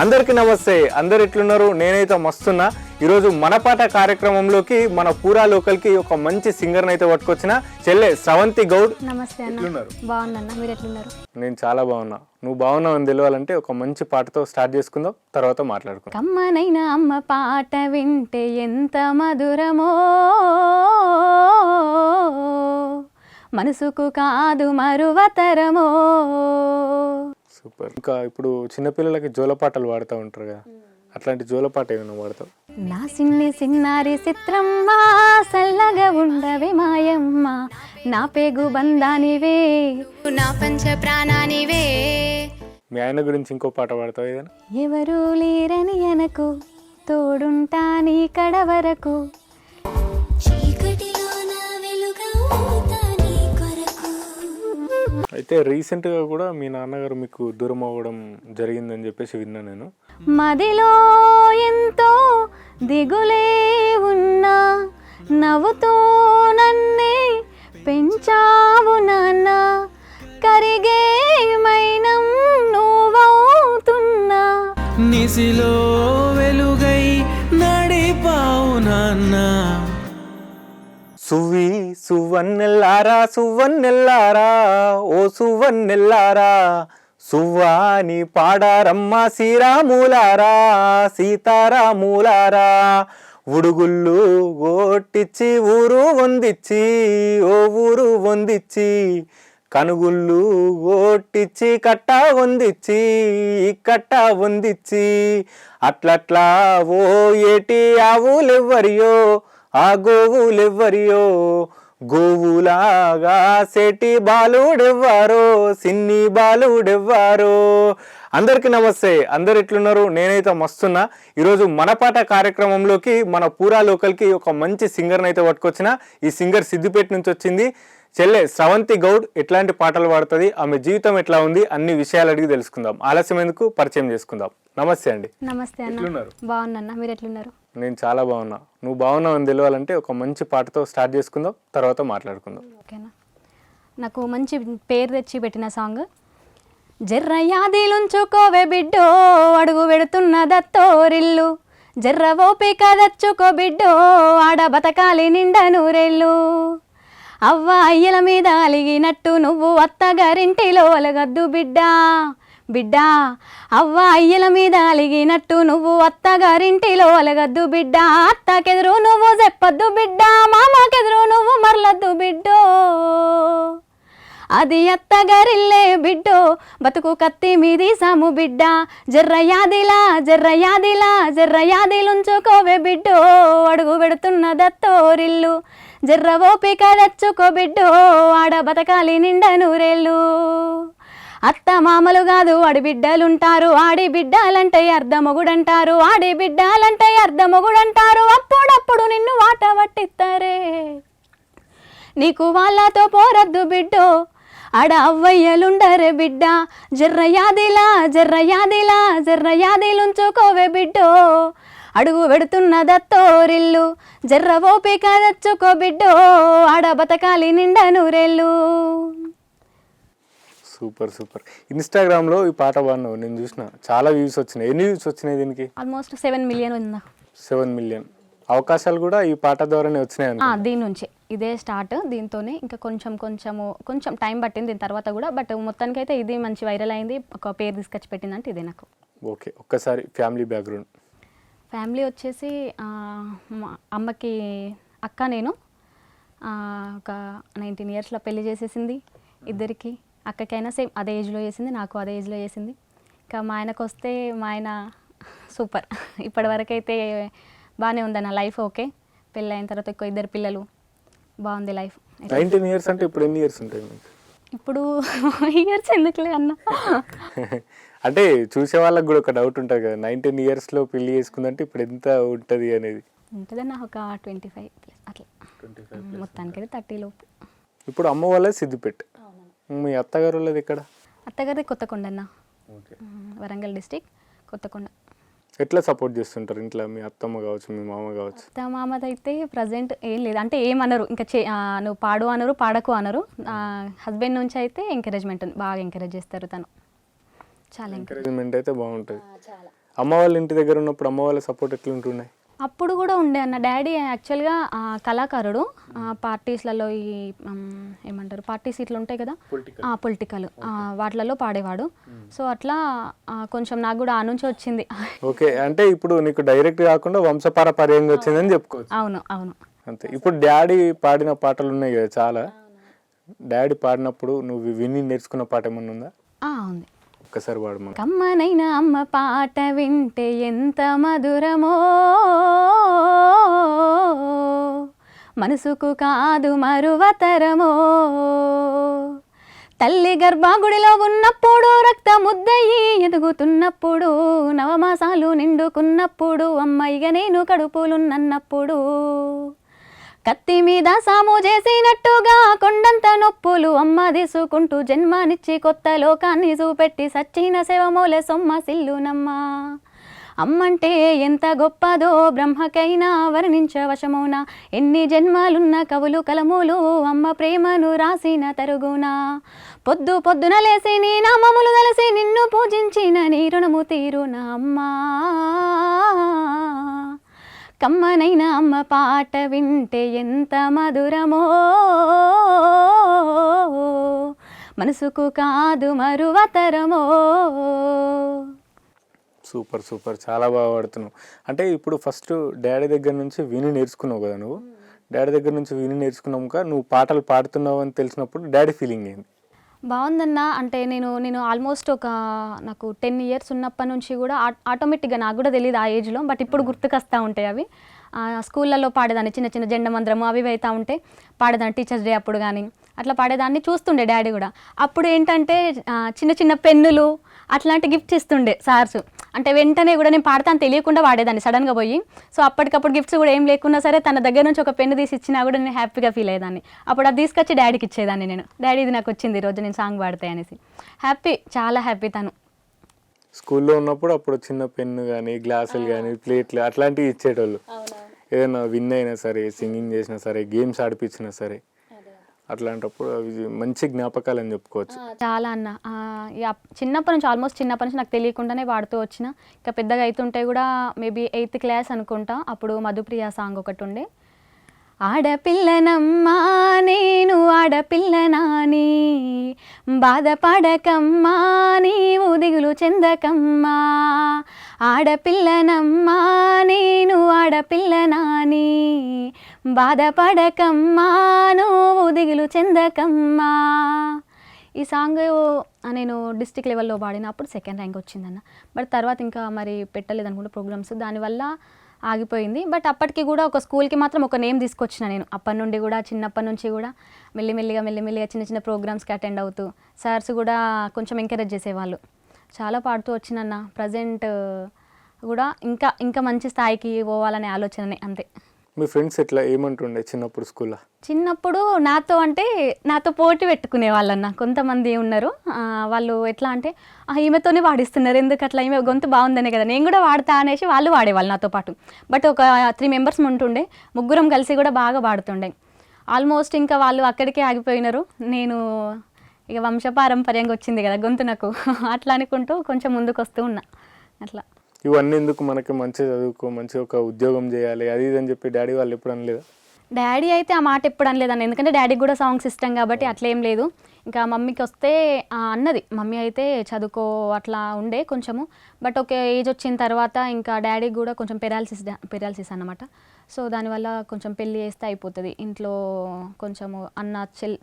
అందరికీ నమస్తే. అందరు ఎట్లున్నారు? నేనైతే మస్తున్నా. ఈరోజు మన పాట కార్యక్రమంలోకి మన పూరా లోకల్కి ఒక మంచి సింగర్ని అయితే పట్టుకొచ్చిన చెల్లె శ్రవంతి గౌడ్. నమస్తే అన్న. బాగున్నా, మీరు ఎట్లున్నారు? నేను చాలా బాగున్నా. నువ్వు బాగున్నావు అని తెలియాలంటే ఒక మంచి పాటతో స్టార్ట్ చేసుకుందాం, తర్వాత మాట్లాడుకుందాం. కమ్మనైన అమ్మ పాట వింటే ఎంత మధురమో, మనసుకు కాదు మరువతరమో. సూపర్. ఇంకా ఇప్పుడు చిన్నపిల్లలకి జోలపాటలు పాడుతూ ఉంటారు కదా, అట్లాంటి జోలపాట ఏమైనా పాడతావు? నా సిన్ని సిన్నారి చిత్రమ్మ, సల్లగా ఉండవే మాయమ్మ, నా పేగు బంధానివే, నా పంచ ప్రాణానివే. మీ ఆయన గురించి ఇంకో పాట పాడతావు ఏదైనా? ఎవరు లేరని అనకు, తోడుంటా నీ కడ వరకు. అయితే రీసెంట్గా కూడా మీ నాన్నగారు మీకు దూరం అవ్వడం జరిగిందని చెప్పేసి విన్నా నేను. మదిలో ఎంతో దిగులే ఉన్నా, నవ్వుతూ నన్నే పెంచావు నాన్న, కరిగే మైనం నువ్వవుతున్నా, నిసిలో వెలుగై నడిపావు నాన్న. సువ్వి సువ్వన్నెల్లారా సువ్వన్నెల్లారా ఓ సువ్వన్నెల్లారా, సువ్వాని పాడారమ్మ శ్రీరాములారా సీతారాములారా, ఉడుగుళ్ళు గోట్టిచ్చి ఊరు వందిచ్చి ఓ ఊరు వందిచ్చి, కనుగుళ్ళు గోట్టిచ్చి కట్ట వందిచ్చి కట్ట వందిచ్చి, అట్లట్లా ఓ ఏటి ఆవులెవ్వరియో ఆ గోవులెవ్వరియో, గోవులాగా సెటి బాలుడెవ్వారో సిన్ని బాలుడెవ్వారో. అందరికీ నమస్తే. అందరు ఎట్లున్నారు? నేనైతే మస్తున్నా. ఈరోజు మన పాట కార్యక్రమంలోకి మన పూరా లోకల్కి ఒక మంచి సింగర్ని అయితే పట్టుకొచ్చిన. ఈ సింగర్ సిద్దిపేట నుంచి వచ్చింది. చెల్లె శ్రవంతి గౌడ్ ఎట్లాంటి పాటలు పాడుతుంది, ఆమె జీవితం ఎట్లా ఉంది, అన్ని విషయాలు అడిగి తెలుసుకుందాం. ఆలస్యం ఎందుకు, పరిచయం చేసుకుందాం. నమస్తే అండి. నమస్తే అన్న. బాగున్నా, మీరు ఎట్లున్నారు? నేను చాలా బాగున్నా. నువ్వు బాగున్నావు అని తెలియాలంటే ఒక మంచి పాటతో స్టార్ట్ చేసుకుందాం, తర్వాత మాట్లాడుకుందాం. ఓకేనా? నాకు మంచి పేరు తెచ్చి పెట్టిన సాంగ్. జర్ర యాదిలుంచుకోవే బిడ్డో, అడుగు పెడుతున్న దత్తోరిల్లు, జర్ర ఓపిక తెచ్చుకో బిడ్డో, ఆడ బతకాలి నిండా నూరెళ్ళు, అవ్వ అయ్యల మీద అలిగినట్టు నువ్వు అత్తగారింటిలో అలగద్దు బిడ్డా, బిడ్డా అవ్వ అయ్యల మీద అలిగినట్టు నువ్వు అత్తగారింటిలో అలగద్దు బిడ్డా, అత్తకెదురు నువ్వు చెప్పొద్దు బిడ్డా, మామకెదురు నువ్వు మరలద్దు బిడ్డో, అది అత్తగారిల్లే బిడ్డో, బతుకు కత్తి మీది సాము బిడ్డ, జర్ర యాదిలా జర్ర యాదిలా జర్ర యాదిలుంచుకోవే బిడ్డో, అడుగు పెడుతున్న దత్తోరిల్లు, జర్ర ఓపిక తెచ్చుకో బిడ్డో, ఆడ బతకాలి నిండా నూరేళ్ళు, అత్త మామలు కాదు ఆడి బిడ్డలుంటారు, ఆడి బిడ్డలంటే అర్ధమొగుడంటారు, ఆడి బిడ్డలంటే అర్ధమొగుడంటారు, అప్పుడప్పుడు నిన్ను వాట పట్టిస్తారే, నీకు వాళ్ళతో పోరద్దు బిడ్డో, ఆడ అవ్వయ్యలుండరే బిడ్డ, జర్ర యాదిలా జర్ర యాదిలా జర్ర యాదిలుంచుకోవే బిడ్డో, అడుగు పెడుతున్న దత్తోరిల్లు, జర్ర ఓపిక తెచ్చుకో బిడ్డో, ఆడ బతకాలి నిండా నూరేళ్ళు. Super super. ఇన్స్టాగ్రామ్లో ఈ పాట పాడినావు, నేను చూసిన. చాలా వ్యూస్ వచ్చినాయి. ఎన్ని వ్యూస్ వచ్చినాయి దీనికి? ఆల్మోస్ట్ 7 మిలియన్ ఉందా. 7 మిలియన్. అవకాశాలు కూడా ఈ పాట ద్వారానే వచ్చినాయి. దీని నుంచి ఇదే స్టార్ట్, దీంతోనే ఇంకా కొంచెం టైం పట్టింది దీని తర్వాత కూడా, బట్ మొత్తానికి అయితే ఇది మంచి వైరల్ అయింది. ఒక పేరు తీసుకొచ్చి పెట్టిందంటే ఇదే నాకు. ఓకే, ఒక్కసారి ఫ్యామిలీ బ్యాక్గ్రౌండ్. ఫ్యామిలీ వచ్చేసి మా అమ్మకి అక్క, నేను ఒక 19 ఇయర్స్లో పెళ్లి చేసేసింది. ఇద్దరికి అక్కకైనా సేమ్ అదే ఏజ్లో చేసింది, నాకు అదే ఏజ్లో చేసింది. ఇంకా మా ఆయనకు వస్తే మా ఆయన సూపర్. ఇప్పటి వరకు అయితే బాగానే ఉంది నా లైఫ్. ఓకే, పెళ్ళి అయిన తర్వాత ఎక్కువ 2 పిల్లలు, బాగుంది లైఫ్. 19 ఇయర్స్ అంటే ఇప్పుడు ఎన్ని ఇయర్స్ ఉంటాయి మీకు? ఇప్పుడు ఇయర్స్ ఎందుకులే అన్న. అంటే చూసే వాళ్ళకి కూడా ఒక డౌట్ ఉంటుంది కదా, 19 ఇయర్స్లో పెళ్లి చేసుకుందంటే ఇప్పుడు ఎంత ఉంటుంది అనేది. ఉంటుందన్న ఒక 25 అట్లా, మొత్తానికి అయితే 30 లోపు. ఇప్పుడు అమ్మ వాళ్ళది సిద్దిపేట, మీ అత్తగారు వాళ్ళది ఎక్కడ? అత్తగారిది కొత్తకొండ అన్న, వరంగల్ డిస్టిక్ కొత్తకొండ. ఎట్లా సపోర్ట్ చేస్తుంటారు ఇంట్లో మీ అత్తమ్మ కావచ్చు, మీ మామ కావచ్చు? అత్త మామదైతే ప్రజెంట్ ఏం లేదు, అంటే ఏమనరు, ఇంకా నువ్వు పాడు అనరు, పాడకు అనరు. హస్బెండ్ నుంచి అయితే ఎంకరేజ్మెంట్ ఉంది, బాగా ఎంకరేజ్ చేస్తారు. తను చాలా ఎంకరేజ్మెంట్ అయితే బాగుంటుంది. అమ్మ వాళ్ళ ఇంటి దగ్గర ఉన్నప్పుడు అమ్మ వాళ్ళ సపోర్ట్ ఎట్లా ఉంటుండే? అప్పుడు కూడా ఉండే అన్న. డాడీ యాక్చువల్గా కళాకారుడు. పార్టీస్లలో ఈ ఏమంటారు పార్టీస్ ఇట్లా ఉంటాయి కదా, పొలిటికల్ వాటిలలో పాడేవాడు. సో అట్లా కొంచెం నాకు కూడా ఆ నుంచి వచ్చింది. ఓకే, అంటే ఇప్పుడు నీకు డైరెక్ట్ కాకుండా వంశపారపర్యంగా వచ్చిందని చెప్పుకోవచ్చు. అవును అవును. అంతే. ఇప్పుడు డాడీ పాడిన పాటలు ఉన్నాయి కదా చాలా, డాడీ పాడినప్పుడు నువ్వు విని నేర్చుకున్న పాట ఏమన్నా ఉందా? ఉంది. ఒక్కసారి పాడమను. కమ్మనైన అమ్మ పాట వింటే ఎంత మధురమో, మనసుకు కాదు మరువతరమో. తల్లి గర్భగుడిలో ఉన్నప్పుడు, రక్త ముద్దయి ఎదుగుతున్నప్పుడు, నవమాసాలు నిండుకున్నప్పుడు, అమ్మాయిగా నేను కడుపులున్నప్పుడు, కత్తి మీద సాము చేసినట్టుగా కొండంత నొప్పులు అమ్మ తీసుకుంటూ జన్మనిచ్చి కొత్త లోకాన్ని చూపెట్టి సచ్చిన శవమూలే సొమ్మ సిల్లునమ్మ. అమ్మంటే ఎంత గొప్పదో బ్రహ్మకైనా వర్ణించవశమునా, ఎన్ని జన్మాలున్న కవులు కలములు అమ్మ ప్రేమను రాసిన తరుగునా. పొద్దు పొద్దున లేసి నీ నామములు తలసి నిన్ను పూజించిన నీ రుణము తీరునా అమ్మా. కమ్మనైన అమ్మ పాట వింటే ఎంత మధురమో, మనసుకు కాదు మరువతరమో. సూపర్ సూపర్, చాలా బాగా పాడుతున్నావు. అంటే ఇప్పుడు ఫస్ట్ డాడీ దగ్గర నుంచి విని నేర్చుకున్నావు కదా నువ్వు. డాడీ దగ్గర నుంచి విని నేర్చుకున్నాక నువ్వు పాటలు పాడుతున్నావు అని తెలిసినప్పుడు డాడీ ఫీలింగ్ ఏంది? బాగుందన్న. అంటే నేను ఆల్మోస్ట్ నాకు 10 years ఉన్నప్పటి నుంచి కూడా ఆటోమేటిక్గా నాకు కూడా తెలియదు ఆ ఏజ్లో, బట్ ఇప్పుడు గుర్తుకొస్తూ ఉంటాయి అవి. స్కూళ్ళల్లో పాడేదాన్ని, చిన్న చిన్న జెండ మంత్రము అవి అవుతూ ఉంటే పాడేదాన్ని. టీచర్స్ డే అప్పుడు కానీ అట్లా పాడేదాన్ని, చూస్తుండే డాడీ కూడా. అప్పుడు ఏంటంటే చిన్న చిన్న పెన్నులు అట్లాంటి గిఫ్ట్స్ ఇస్తుండే సార్స్. అంటే వెంటనే కూడా నేను పాడతాను తెలియకుండా వాడేదాన్ని సడన్గా పోయి. సో అప్పటికప్పుడు గిఫ్ట్స్ కూడా ఏం లేకున్నా సరే తన దగ్గర నుంచి ఒక పెన్ను తీసి ఇచ్చినా కూడా నేను హ్యాపీగా ఫీల్ అయ్యేదాన్ని. అప్పుడు అది తీసుకొచ్చి డాడీకి ఇచ్చేదాన్ని నేను. డాడీ ఇది నాకు వచ్చింది ఈరోజు నేను సాంగ్ పాడతాయి అనేసి. హ్యాపీ, చాలా హ్యాపీ తను. స్కూల్లో ఉన్నప్పుడు అప్పుడు చిన్న పెన్ను కానీ గ్లాసులు కానీ ప్లేట్లు అట్లాంటివి ఇచ్చేటోళ్ళు. ఏదైనా విన్ అయినా సరే, సింగింగ్ చేసినా సరే, గేమ్స్ ఆడిపించినా సరే, అట్లాంటప్పుడు అవి మంచి జ్ఞాపకాలు అని చెప్పుకోవచ్చు. చాలా అన్న. చిన్నప్పటి నుంచి ఆల్మోస్ట్ చిన్నప్పటి నుంచి నాకు తెలియకుండానే పాడుతూ వచ్చిన. ఇంకా పెద్దగా అవుతుంటే కూడా మేబీ 8th class అనుకుంటా, అప్పుడు మధుప్రియ సాంగ్ ఒకటి ఉండే. ఆడపిల్లనమ్మా నేను ఆడపిల్లనాని, బాధపడకమ్మా నీవు దిగులు చెందకమ్మా. ఆడపిల్లనమ్మా నేను ఆడపిల్లనాని, బాధపడకమ్మా నువ్వు దిగులు చెందకమ్మా. ఈ సాంగ్ నేను డిస్ట్రిక్ట్ లెవెల్లో పాడినప్పుడు 2nd rank వచ్చిందన్న. బట్ తర్వాత ఇంకా మరి పెట్టలేదు అనుకుంటే ప్రోగ్రామ్స్, దానివల్ల ఆగిపోయింది. బట్ అప్పటికి కూడా ఒక స్కూల్కి మాత్రం ఒక నేమ్ తీసుకొచ్చిన నేను. అప్పటి నుండి కూడా చిన్నప్పటి నుంచి కూడా మెల్లిమెల్లిగా చిన్న చిన్న ప్రోగ్రామ్స్కి అటెండ్ అవుతూ సార్స్ కూడా కొంచెం ఎంకరేజ్ చేసేవాళ్ళు. చాలా పాడుతూ వచ్చినన్న. ప్రజెంట్ కూడా ఇంకా మంచి స్థాయికి పోవాలనే ఆలోచననే, అంతే. మీ ఫ్రెండ్స్ ఎట్లా ఏమంటుండే చిన్నప్పుడు స్కూల్లో? చిన్నప్పుడు నాతో పోటీ పెట్టుకునే వాళ్ళన్న కొంతమంది ఉన్నారు. వాళ్ళు ఎట్లా అంటే ఈమెతోనే వాడిస్తున్నారు ఎందుకు అట్లా, ఈమె గొంతు బాగుందనే కదా నేను కూడా వాడతా అనేసి వాళ్ళు వాడేవాళ్ళు నాతో పాటు. బట్ ఒక 3 members ఉంటుండే, ముగ్గురం కలిసి కూడా బాగా పాడుతుండే. ఆల్మోస్ట్ ఇంకా వాళ్ళు అక్కడికే ఆగిపోయినారు. నేను ఇక వంశపారంపర్యంగా వచ్చింది కదా గొంతు నాకు, అట్లా అనుకుంటూ కొంచెం ముందుకు వస్తూ ఉన్నా. అట్లా ఇవన్నీ ఎందుకు, మనకి మంచి చదువుకో, మంచి ఒక ఉద్యోగం చేయాలి అది ఇది అని చెప్పి డాడీ వాళ్ళు ఎప్పుడు అనలేదా? డాడీ అయితే ఆ మాట ఎప్పుడు అనలేదన్న, ఎందుకంటే డాడీకి కూడా సాంగ్స్ ఇష్టం కాబట్టి అట్లేం లేదు. ఇంకా మమ్మీకి వస్తే అన్నది, మమ్మీ అయితే చదువుకో అట్లా ఉండే కొంచెము. బట్ ఒక ఏజ్ వచ్చిన తర్వాత ఇంకా డాడీకి కూడా కొంచెం పెరాలసిస్ అన్నమాట. సో దానివల్ల కొంచెం పెళ్ళి చేస్తే అయిపోతుంది. ఇంట్లో కొంచెము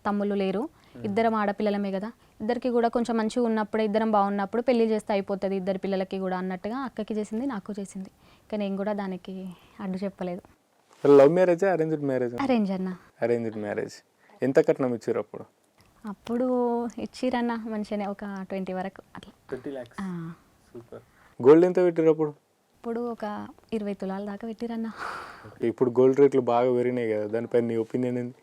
తమ్ముళ్ళు లేరు, ఇద్దరం ఆడపిల్లలమే కదా, ఇద్దరికి కూడా కొంచెం మంచిగా ఉన్నప్పుడు, ఇద్దరం బాగున్నప్పుడు పెళ్ళి చేస్తే అయిపోతుంది ఇద్దరు పిల్లలకి కూడా అన్నట్టుగా అక్కకి చేసింది, నాకు చేసింది. కానీ నేను కూడా దానికి అడ్డు చెప్పలేదు. Love marriage, arranged marriage? Arrange అన్న. Arranged marriage. ఎంత కట్నం ఇచ్చారు అప్పుడు? అప్పుడు ఇచ్చిరన్న మంచిగానే, ఒక 20 వరకు అట్లా. 20 lakhs. సూపర్. గోల్డ్ ఎంత పెట్టారు అప్పుడు? ఇప్పుడు ఒక 20 తులాల దాకా పెట్టిరన్న. ఇప్పుడు గోల్డ్ రేట్లు బాగా పెరిగినాయి కదా, దానిపై నీ ఒపీనియన్ ఏంది?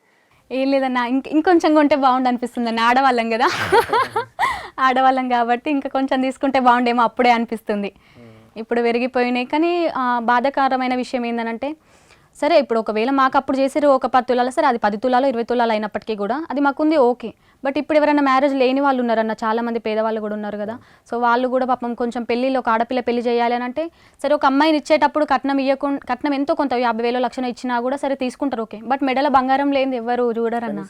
ఏం లేదన్న, ఇంకొంచెం కొంటే బాగుండు అనిపిస్తుంది అన్న. ఆడవాళ్ళం కదా, ఆడవాళ్ళం కాబట్టి ఇంకా కొంచెం తీసుకుంటే బాగుండేమో అప్పుడే అనిపిస్తుంది. ఇప్పుడు పెరిగిపోయినాయి. కానీ బాధాకరమైన విషయం ఏంటంటే సరే ఇప్పుడు ఒకవేళ మాకు అప్పుడు చేసారు ఒక 10 తులాలు, సరే అది 10 తులాలు 20 తులాలు అయినప్పటికీ కూడా అది మాకుంది ఓకే. బట్ ఇప్పుడు ఎవరైనా మ్యారేజ్ లేని వాళ్ళు ఉన్నారన్న, చాలామంది పేదవాళ్ళు కూడా ఉన్నారు కదా. సో వాళ్ళు కూడా పాపం కొంచెం పెళ్ళిలో ఒక ఆడపిల్ల పెళ్లి చేయాలి అని అంటే సరే ఒక అమ్మాయిని ఇచ్చేటప్పుడు కట్నం ఎంతో కొంత 50,000 లక్షలు ఇచ్చినా కూడా సరే తీసుకుంటారు ఓకే. బట్ మెడల బంగారం లేని ఎవరు చూడరన్న.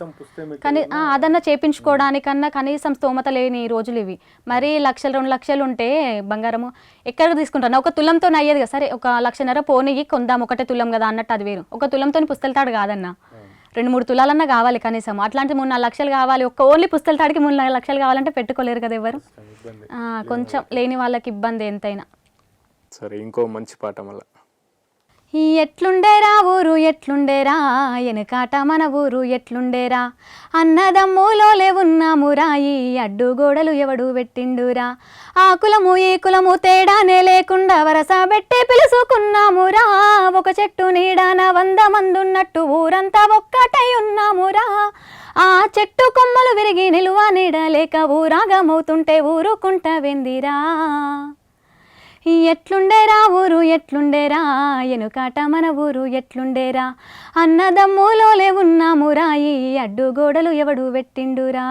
కానీ అదన్నా చేపించుకోవడానికన్నా కనీసం స్తోమత లేని రోజులు ఇవి. మరీ 1,00,000 2 లక్షలు ఉంటే బంగారము ఎక్కడ తీసుకుంటారు? ఒక తులంతో అయ్యేది కదా, సరే 1,50,000 పోనీ కొందాం, ఒకటే తులం కదా అన్నట్టు అది వేరు. ఒక తులంతో పుస్తెలతాడు కాదన్న, 2-3 తులాలన్నా కావాలి కనీసం. అట్లాంటి 3-4 లక్షలు కావాలి, ఓన్లీ పుస్తెలతాడికి 3-4 లక్షలు కావాలంటే పెట్టుకోలేరు కదా ఎవరు. కొంచెం లేని వాళ్ళకి ఇబ్బంది ఎంతైనా. సరే ఇంకో మంచి పాట మళ్ళీ. ఎట్లుండేరా ఊరు ఎట్లుండేరా, ఎనకాట మన ఊరు ఎట్లుండేరా, అన్నదమ్ములోలే ఉన్నామురా, ఈ అడ్డుగోడలు ఎవడు పెట్టిండురా, ఆ కులము ఈ కులము తేడానే లేకుండా వరస పెట్టి పిలుసుకున్నామురా, ఒక చెట్టు నీడాన 100 మంది ఉన్నట్టు ఊరంతా ఒక్కటై ఉన్నామురా, ఆ చెట్టు కొమ్మలు విరిగి నిలువ నీడలేక ఊరాగమవుతుంటే ఊరుకుంటా వెందిరా, ఎట్లుండేరా ఊరు ఎట్లుండేరా, ఎనుకాట మన ఊరు ఎట్లుండేరా, అన్నదమ్ములోలే ఉన్నామురా, ఈ అడ్డుగోడలు ఎవడు పెట్టిండురా,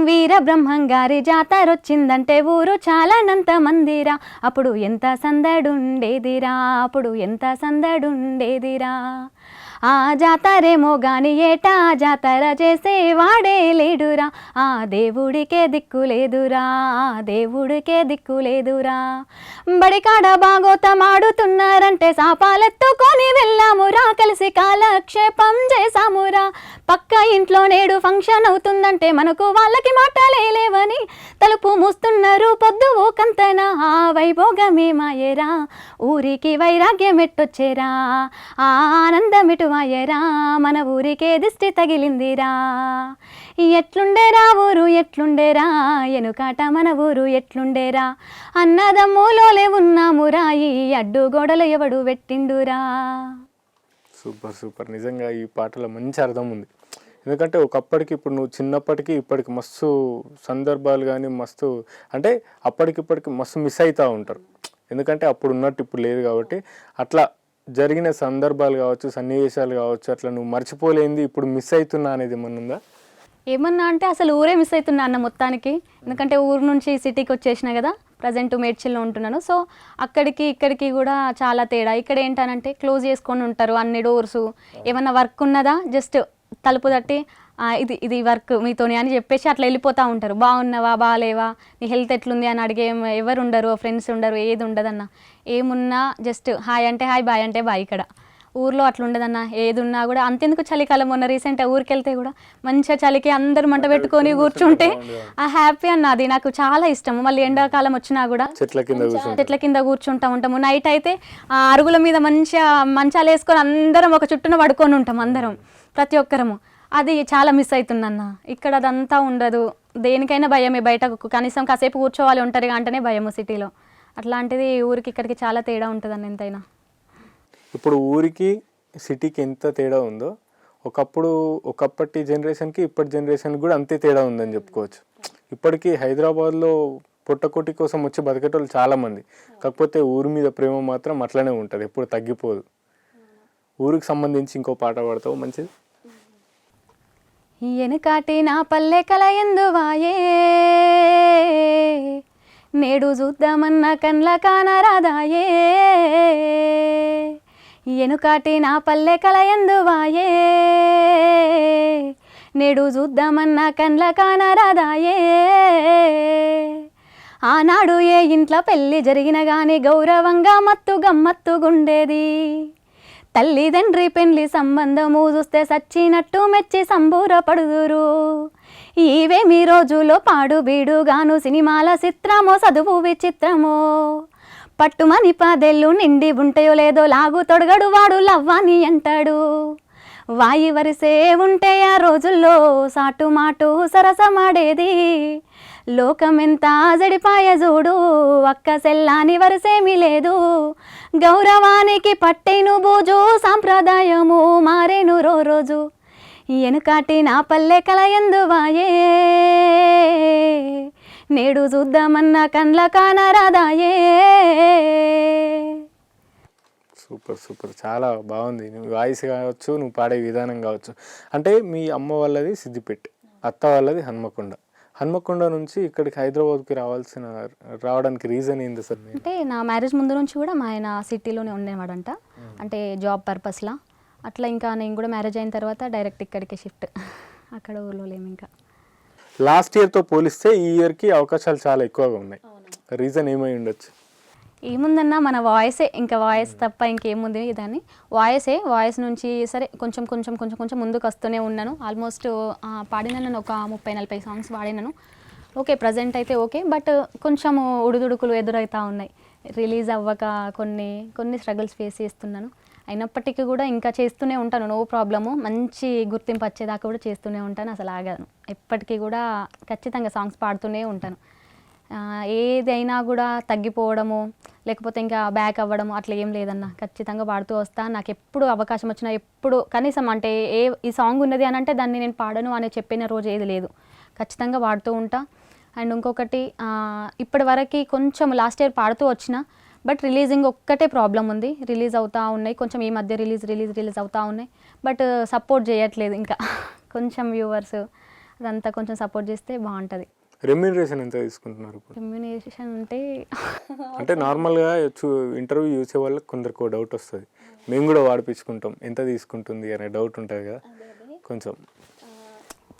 వీరబ్రహ్మం గారి జాతరొచ్చిందంటే ఊరు చాలానంత మందిరా, అప్పుడు ఎంత సందడుండేదిరా, అప్పుడు ఎంత సందడుండేదిరా, ఆ జాతరేమో గాని ఏటా జాతర చేసే వాడే లేడురా, ఆ దేవుడికే దిక్కు లేదురా, ఆ దేవుడికే దిక్కు లేదురా, బడికాడ బాగోతం ఆడుతున్నారంటే సాపాలెత్తుకొని వెళ్ళామురా, కలిసి కాలక్షేపం చేసామురా, పక్క ఇంట్లో నేడు ఫంక్షన్ అవుతుందంటే మనకు వాళ్ళకి మాటలే లేవని తలుపు మూస్తున్నారు పొద్దు కంతనా, ఆ వైభోగమే మాయేరా, ఊరికి వైరాగ్యం ఎట్టొచ్చేరా, ఆ ఆనందం ఎటు మాయేరా, మన ఊరికే దిష్టి తగిలిందిరా, ఎట్లుండేరా ఊరు ఎట్లుండేరా, ఎనుకాట మన ఊరు ఎట్లుండేరా, అన్నదమ్ములోలే ఉన్నామురా, ఈ అడ్డుగోడలు ఎవడు పెట్టిండురా. Super super. నిజంగా ఈ పాటలో మంచి అర్థం ఉంది. ఎందుకంటే ఒకప్పటికి ఇప్పుడు నువ్వు చిన్నప్పటికీ ఇప్పటికి మస్తు సందర్భాలు కానీ మస్తు అంటే అప్పటికిప్పటికి మస్తు మిస్ అవుతూ ఉంటారు. ఎందుకంటే అప్పుడు ఉన్నట్టు ఇప్పుడు లేదు కాబట్టి అట్లా జరిగిన సందర్భాలు కావచ్చు, సన్నివేశాలు కావచ్చు, అట్లా నువ్వు మర్చిపోలేంది ఇప్పుడు మిస్ అవుతున్నా అనేది ఏమన్నా ఉందా? ఏమన్నా అంటే అసలు ఊరే మిస్ అవుతున్నా అన్న మొత్తానికి. ఎందుకంటే ఊరు నుంచి సిటీకి వచ్చేసిన కదా, ప్రజెంట్ మేడ్చల్లో ఉంటున్నాను. సో అక్కడికి ఇక్కడికి కూడా చాలా తేడా. ఇక్కడ ఏంటనంటే క్లోజ్ చేసుకొని ఉంటారు అన్ని డోర్సు, ఏమన్నా వర్క్ ఉన్నదా జస్ట్ తలుపు తట్టి ఇది ఇది వర్క్ మీతోని అని చెప్పేసి అట్లా వెళ్ళిపోతూ ఉంటారు. బాగున్నావా బాగాలేవా నీ హెల్త్ ఎట్లుంది అని అడిగే ఎవరు ఉండరు, ఫ్రెండ్స్ ఉండరు, ఏది ఉండదన్న. ఏమున్నా జస్ట్ హాయ్ అంటే హాయ్, బాయ్ అంటే బాయ్. ఇక్కడ ఊర్లో అట్లా ఉండదన్న. ఏది ఉన్నా కూడా అంతెందుకు చలికాలం మొన్న రీసెంట్గా ఊరికి వెళ్తే కూడా మంచిగా చలికి అందరు మంట పెట్టుకొని కూర్చుంటే ఆ హ్యాపీ అన్న అది నాకు చాలా ఇష్టము. మళ్ళీ ఎండాకాలం వచ్చినా కూడా చెట్ల కింద కూర్చుంటా ఉంటాము. నైట్ అయితే ఆ అరుగుల మీద మంచిగా మంచాలు వేసుకొని అందరం ఒక చుట్టూన పడుకొని ఉంటాం అందరం ప్రతి ఒక్కరము. అది చాలా మిస్ అవుతుందన్న. ఇక్కడ అదంతా ఉండదు, దేనికైనా భయమే. బయటకు కనీసం కాసేపు కూర్చోవాలి ఒంటరిగా అంటేనే భయము సిటీలో. అట్లాంటిది ఊరికి ఇక్కడికి చాలా తేడా ఉంటుందన్న ఎంతైనా. ఇప్పుడు ఊరికి సిటీకి ఎంత తేడా ఉందో ఒకప్పటి జనరేషన్కి ఇప్పటి జనరేషన్కి కూడా అంతే తేడా ఉందని చెప్పుకోవచ్చు. ఇప్పటికీ హైదరాబాద్లో పొట్టకొట్టి కోసం వచ్చి బతికేటోళ్ళు చాలామంది, కాకపోతే ఊరి మీద ప్రేమ మాత్రం అట్లనే ఉంటుంది, ఎప్పుడు తగ్గిపోదు. ఊరికి సంబంధించి ఇంకో పాట పాడతావు మంచిది. ఎనకాటి నా పల్లె కల ఎందువాయే, నేడు చూద్దామన్న కండ్ల కానరాదాయే, ఎనుకాటి నా పల్లె కల ఎందువాయే, నేడు చూద్దామన్న కండ్ల కానరాదాయే, ఆనాడు ఏ ఇంట్లో పెళ్ళి జరిగిన గాని గౌరవంగా మత్తు గమ్మత్తుగుండేది, తల్లిదండ్రి పెండ్లి సంబంధము చూస్తే సచ్చినట్టు మెచ్చి సంబూరపడుదురు. ఇవేమి రోజులో పాడు బీడుగాను సినిమాల చిత్రమో చదువు విచిత్రమో, పట్టుమని 10 ఏళ్ళు నిండి ఉంటాయో లేదో లాగు తొడగడు వాడు లవ్వాని అంటాడు. వాయి వరిసే ఉంటే ఆ రోజుల్లో సాటు మాటు సరసమాడేది, లోకమెంత జడిపాయ చూడు అక్క సెల్లాని వరసేమీ లేదు, గౌరవానికి పట్టేను బూజు సాంప్రదాయము మారేను రోజు, ఎనుకాటి నా పల్లె కల ఎందువాయే, నేడు చూద్దామన్న కండ్ల కానరాదాయే. సూపర్ సూపర్, చాలా బాగుంది. నువ్వు వాయిస్ కావచ్చు, నువ్వు పాడే విధానం కావచ్చు. అంటే మీ అమ్మ వాళ్ళది సిద్దిపేట, అత్త వాళ్ళది హన్మకొండ నుంచి ఇక్కడికి హైదరాబాద్కి రావడానికి రీజన్ ఏంది సార్? అంటే నా మ్యారేజ్ ముందు నుంచి కూడా మా ఆయన సిటీలోనే ఉండేవాడంట, అంటే జాబ్ పర్పస్లా. అట్లా ఇంకా నేను కూడా మ్యారేజ్ అయిన తర్వాత డైరెక్ట్ ఇక్కడికి షిఫ్ట్, అక్కడ ఊళ్ళో లేము. ఇంకా లాస్ట్ ఇయర్తో పోలిస్తే ఈ ఇయర్కి అవకాశాలు చాలా ఎక్కువగా ఉన్నాయి. రీజన్ ఏమై ఉండొచ్చు? ఏముందన్నా మన వాయిసే, ఇంకా వాయిస్ తప్ప ఇంకేముంది దాన్ని. వాయిస్ నుంచి సరే కొంచెం కొంచెం కొంచెం కొంచెం ముందుకు వస్తూనే ఉన్నాను. ఆల్మోస్ట్ పాడినాను ఒక 30-40 సాంగ్స్ పాడినాను. ఓకే, ప్రజెంట్ అయితే ఓకే, బట్ కొంచెం ఉడుదుడుకులు ఎదురవుతూ ఉన్నాయి. రిలీజ్ అవ్వక కొన్ని స్ట్రగుల్స్ ఫేస్ చేస్తున్నాను. అయినప్పటికీ కూడా ఇంకా చేస్తూనే ఉంటాను, నో ప్రాబ్లము. మంచి గుర్తింపు వచ్చేదాకా కూడా చేస్తూనే ఉంటాను, అసలు ఆగాను. ఎప్పటికీ కూడా ఖచ్చితంగా సాంగ్స్ పాడుతూనే ఉంటాను. ఏదైనా కూడా తగ్గిపోవడము లేకపోతే ఇంకా బ్యాక్ అవ్వడము అట్లా ఏం లేదన్న, ఖచ్చితంగా పాడుతూ వస్తాను. నాకు ఎప్పుడు అవకాశం వచ్చినా, ఎప్పుడు కనీసం అంటే ఈ సాంగ్ ఉన్నది అని అంటే దాన్ని నేను పాడను అని చెప్పిన రోజు ఏది లేదు, ఖచ్చితంగా పాడుతూ ఉంటా. అండ్ ఇంకొకటి, ఇప్పటి వరకు కొంచెం లాస్ట్ ఇయర్ పాడుతూ వచ్చిన, బట్ రిలీజింగ్ ఒక్కటే ప్రాబ్లం ఉంది. రిలీజ్ అవుతూ ఉన్నాయి, కొంచెం ఈ మధ్య రిలీజ్ అవుతూ ఉన్నాయి, బట్ సపోర్ట్ చేయట్లేదు. ఇంకా కొంచెం వ్యూవర్స్ అదంతా కొంచెం సపోర్ట్ చేస్తే బాగుంటుంది. రెమ్యూనరేషన్ ఎంత తీసుకుంటున్నారు ఇప్పుడు? రెమ్యూనరేషన్ అంటే నార్మల్గా ఇంటర్వ్యూ చూసే వాళ్ళకి కొందరికి డౌట్ వస్తుంది, మేము కూడా వాడిపించుకుంటాం, ఎంత తీసుకుంటుంది అనే డౌట్ ఉంటుంది కదా కొంచెం.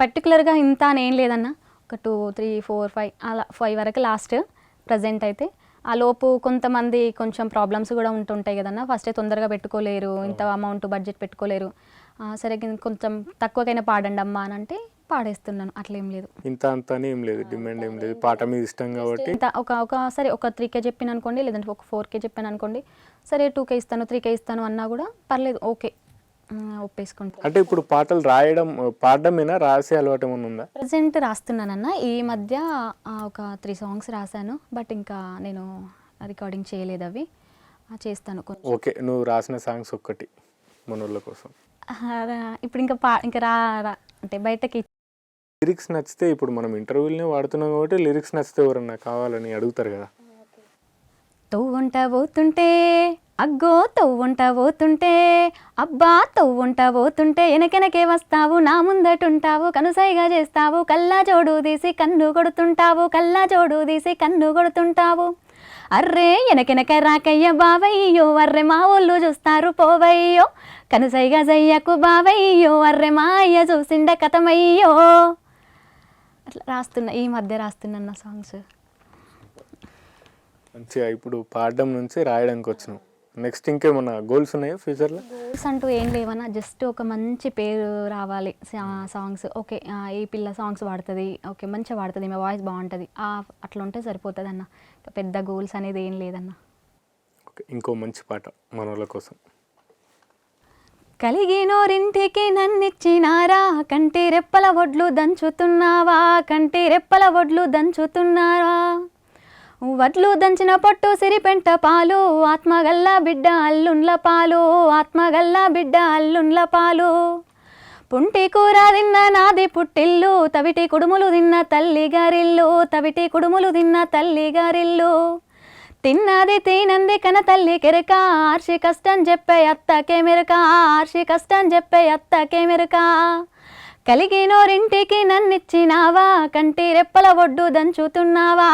పర్టికులర్గా ఇంత అని ఏం లేదన్న, ఒక 2, 3, 4, 5 అలా 5 వరకు లాస్ట్ ప్రజెంట్ అయితే. ఆ లోపు కొంతమంది కొంచెం ప్రాబ్లమ్స్ కూడా ఉంటుంటాయి కదన్న, ఫస్టే తొందరగా పెట్టుకోలేరు, ఇంత అమౌంట్ బడ్జెట్ పెట్టుకోలేరు. సరే కొంచెం తక్కువకైనా పాడండి అమ్మా అని అంటే పాడేస్తున్నాను, అట్లేం లేదు. ఇంత అంత ఏం లేదు, డిమాండ్ ఏం లేదు, పాట మీద ఇష్టం కాబట్టి. సరే ఒక 3K చెప్పాను అనుకోండి, లేదంటే ఒక 4K చెప్పాను అనుకోండి, సరే 2K ఇస్తాను 3K ఇస్తాను అన్నా కూడా పర్లేదు, ఓకే ఒప్పేసుకుంటాను. అంటే ఇప్పుడు పాటలు పాడడమేనా, రాసే అలవాటు ఏమైనా ఉందా? ప్రజెంట్ రాస్తున్నానన్న, ఈ మధ్య ఒక 3 సాంగ్స్ రాశాను, బట్ ఇంకా నేను రికార్డింగ్ చేయలేదు, అవి చేస్తాను. ఓకే, నువ్వు రాసిన సాంగ్స్ ఒక్కటి మనోళ్ళ కోసం ఇప్పుడు ఇంకా అంటే బయటకి లిరిక్స్ నచ్చితే, ఇప్పుడు మనం ఇంటర్వ్యూలనే వాడుతున్నాం కాబట్టి లిరిక్స్ నచ్చితే ఎవరన్నా కావాలని అడుగుతారు కదా. తవ్వుంట పోతుంటే అగ్గో తవ్వుంట పోతుంటే అబ్బా తవ్వుంట పోతుంటే వెనకెనకే వస్తావు, నా ముందటుంటావు, కనుసైగా చేస్తావు, కల్లా జోడు తీసి కన్ను కొడుతుంటావు. అర్రే వెనకెనక రాకయ్య బావయ్యో, అర్రె మా ఊళ్ళు చూస్తారు పోవయ్యో, కనుసైగా జయ్యకు బావయ్యో, అర్రె మా అయ్య చూసిండ కథమయ్యో. అట్లా రాస్తున్నా, ఈ మధ్య రాస్తున్నా సాంగ్స్. మంచిగా ఇప్పుడు పాడడం నుంచి రాయడానికి వచ్చినావు. నెక్స్ట్ ఇంకేమన్నా గోల్స్ ఉన్నాయా ఫ్యూచర్లో? గోల్స్ అంటూ ఏం లేవన్నా, జస్ట్ ఒక మంచి పేరు రావాలి సాంగ్స్. ఓకే, ఈ పిల్ల సాంగ్స్ పాడుతుంది, ఓకే మంచిగా పాడుతుంది, మా వాయిస్ బాగుంటుంది, అట్లా ఉంటే సరిపోతుంది అన్న. పెద్ద గోల్స్ అనేది ఏం లేదన్న. ఓకే, ఇంకో మంచి పాట మన వాళ్ళ కోసం. కలిగినోరింటికి నన్నిచ్చినారా, కంటి రెప్పల ఒడ్లు దంచుతున్నారా, వడ్లు దంచిన పొట్టు సిరిపెంట పాలు, ఆత్మగల్లా బిడ్డ అల్లుండ్ల పాలు, పుంటి కూర తిన్న నాది పుట్టిల్లు, తవిటి కుడుములు తిన్న తల్లిగారిల్లు, తిన్నది తినంది కన తల్లి కెరక, ఆర్షి కష్టం చెప్పే అత్తకే మెరక, కలిగినోరింటికి నన్నిచ్చినావా, కంటి రెప్పల ఒడ్లు దంచుతున్నావా.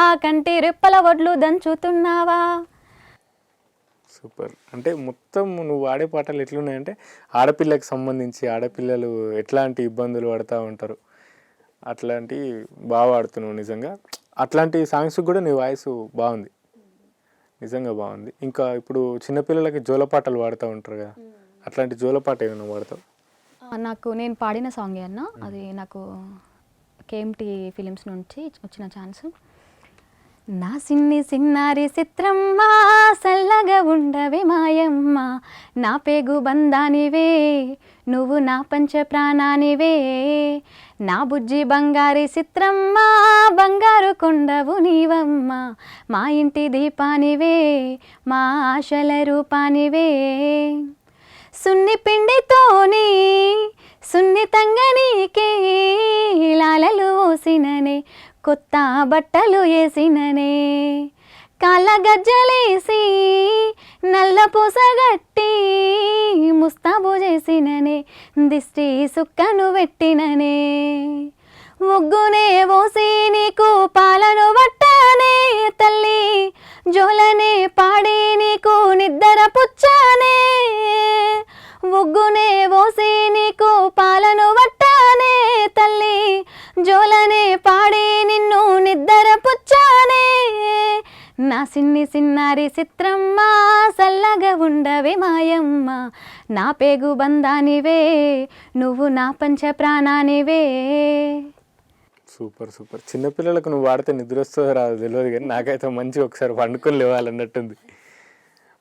సూపర్. అంటే మొత్తం నువ్వు వాడే పాటలు ఎట్లున్నాయంటే ఆడపిల్లకి సంబంధించి, ఆడపిల్లలు ఎట్లాంటి ఇబ్బందులు పడుతూ ఉంటారు అట్లాంటి బాగా పాడుతున్నావు నిజంగా. అట్లాంటి సాంగ్స్ కూడా నీ వాయిస్ బాగుంది, నిజంగా బాగుంది. ఇంకా ఇప్పుడు చిన్నపిల్లలకి జోలపాటలు పాడుతూ ఉంటారు కదా, అట్లాంటి జోలపాట ఏమైనా పాడతావు? నేను పాడిన సాంగే అన్న, అది నాకు KMT ఫిలిమ్స్ నుంచి వచ్చిన ఛాన్స్. నా సిన్నారి చిత్రమ్మ, సల్లగా ఉండవే మాయమ్మ, నా పేగు బంధానివే, నువ్వు నా పంచ ప్రాణానివే, నా బుజ్జి బంగారి చిత్రమ్మ, బంగారు కొండవు నీవమ్మ, మా ఇంటి దీపానివే, మా ఆశల రూపానివే, సున్ని పిండితోని సున్నితంగా నీకే లాలలు ఓసిననే, కొత్త బట్టలు వేసిననే, కాళ్ళ గజ్జలేసి నల్ల పూసగట్టి చేసిననే దిష్టి సుక్కను పెట్టిననే ముగ్గునే పోసి నీకు పాలను పట్టానే తల్లి జోలనే పాడి నీకు నిద్ర పుచ్చానే ముగ్గునే పోసి నీకు పాలను పట్టానే తల్లి జోలనే పాడి నిన్ను నిద్ర పుచ్చానే నా సిన్నారి చిత్రమ్మ సల్లగా ఉండవే మాయమ్మ నా పేగు బంధానివే నువ్వు నా పంచ ప్రాణానివే. Super super. చిన్నపిల్లలకు నువ్వు వాడితే నిద్ర వస్తుందో రాదు తెలియదు, కానీ నాకైతే మంచిగా ఒకసారి పండుకొని లేవాలన్నట్టుంది.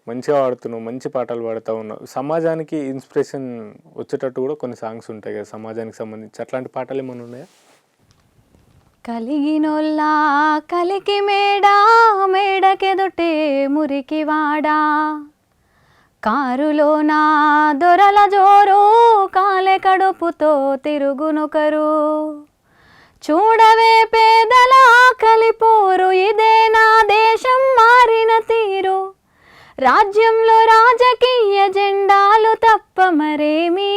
మంచిగా పాడుతున్నావు, మంచి పాటలు పాడుతూ ఉన్నావు. సమాజానికి ఇన్స్పిరేషన్ వచ్చేటట్టు కూడా కొన్ని సాంగ్స్ ఉంటాయి కదా సమాజానికి సంబంధించి, అట్లాంటి పాటలు ఏమైనా ఉన్నాయా? కలిగినోల్లా కలికి మేడా మేడకెదుటే మురికి వాడా కారులో నా దొరల జోరు కాలే కడుపుతో తిరుగునొకరు చూడవే పేదల కలిపోరు ఇదే నా దేశం మారిన తీరు రాజ్యంలో రాజకీయ జెండాలు తప్ప మరేమీ